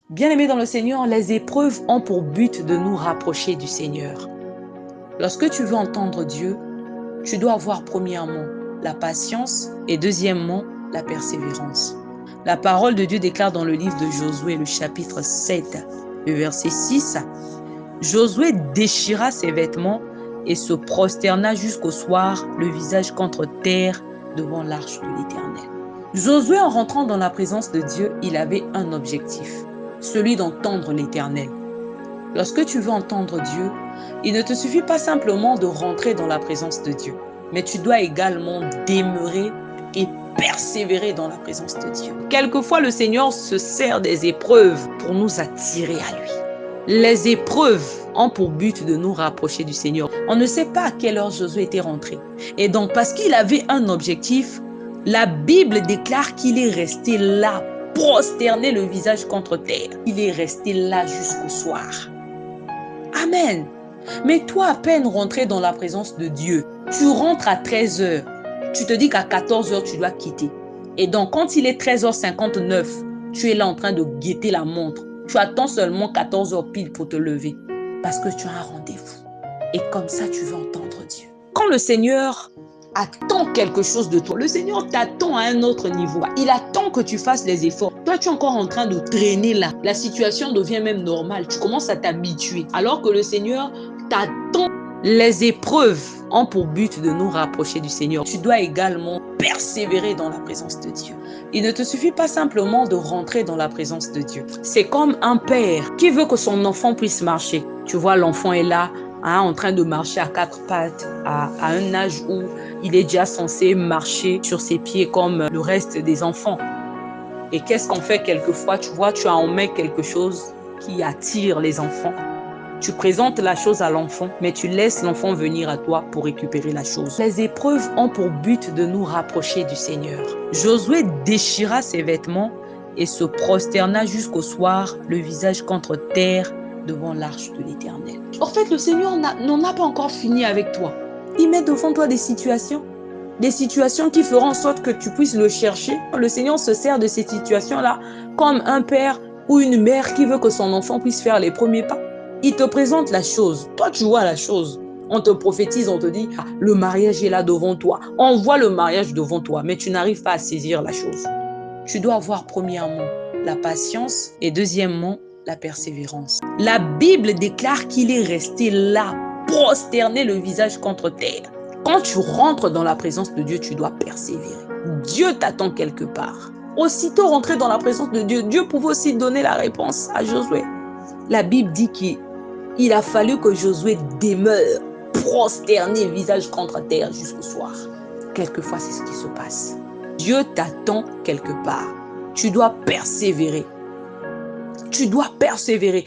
Bien-aimés dans le Seigneur, les épreuves ont pour but de nous rapprocher du Seigneur. Lorsque tu veux entendre Dieu, tu dois avoir premièrement la patience et deuxièmement la persévérance. La parole de Dieu déclare dans le livre de Josué, le chapitre 7, le verset 6, Josué déchira ses vêtements et se prosterna jusqu'au soir, le visage contre terre devant l'arche de l'Éternel. Josué, en rentrant dans la présence de Dieu, il avait un objectif, celui d'entendre l'Éternel. Lorsque tu veux entendre Dieu, il ne te suffit pas simplement de rentrer dans la présence de Dieu, mais tu dois également demeurer et persévérer dans la présence de Dieu. Quelquefois, le Seigneur se sert des épreuves pour nous attirer à lui. Les épreuves ont pour but de nous rapprocher du Seigneur. On ne sait pas à quelle heure Josué était rentré. Et donc, parce qu'il avait un objectif, la Bible déclare qu'il est resté là, prosterné le visage contre terre. Il est resté là jusqu'au soir. Amen. Mais toi, à peine rentré dans la présence de Dieu, tu rentres à 13h. Tu te dis qu'à 14h, tu dois quitter. Et donc, quand il est 13h59, tu es là en train de guetter la montre. Tu attends seulement 14h pile pour te lever. Parce que tu as un rendez-vous. Et comme ça, tu veux entendre Dieu. Quand le Seigneur attend quelque chose de toi, le Seigneur t'attend à un autre niveau. Il attend que tu fasses les efforts. Toi, tu es encore en train de traîner là. La situation devient même normale. Tu commences à t'habituer. Alors que le Seigneur t'attend. Les épreuves ont pour but de nous rapprocher du Seigneur. Tu dois également persévérer dans la présence de Dieu. Il ne te suffit pas simplement de rentrer dans la présence de Dieu. C'est comme un père qui veut que son enfant puisse marcher. Tu vois, l'enfant est là, en train de marcher à quatre pattes, à un âge où il est déjà censé marcher sur ses pieds comme le reste des enfants. Et qu'est-ce qu'on fait quelquefois? Tu vois, tu as en main quelque chose qui attire les enfants. Tu présentes la chose à l'enfant, mais tu laisses l'enfant venir à toi pour récupérer la chose. Les épreuves ont pour but de nous rapprocher du Seigneur. Josué déchira ses vêtements et se prosterna jusqu'au soir, le visage contre terre devant l'arche de l'Éternel. En fait, le Seigneur n'en a pas encore fini avec toi. Il met devant toi des situations qui feront en sorte que tu puisses le chercher. Le Seigneur se sert de ces situations-là comme un père ou une mère qui veut que son enfant puisse faire les premiers pas. Il te présente la chose. Toi, tu vois la chose. On te prophétise, on te dit, le mariage est là devant toi. On voit le mariage devant toi, mais tu n'arrives pas à saisir la chose. Tu dois avoir premièrement la patience et deuxièmement la persévérance. La Bible déclare qu'il est resté là, prosterné le visage contre terre. Quand tu rentres dans la présence de Dieu, tu dois persévérer. Dieu t'attend quelque part. Aussitôt rentré dans la présence de Dieu, Dieu pouvait aussi donner la réponse à Josué. La Bible dit qu'il a fallu que Josué demeure prosterné, visage contre terre jusqu'au soir. Quelquefois, c'est ce qui se passe. Dieu t'attend quelque part. Tu dois persévérer. Tu dois persévérer.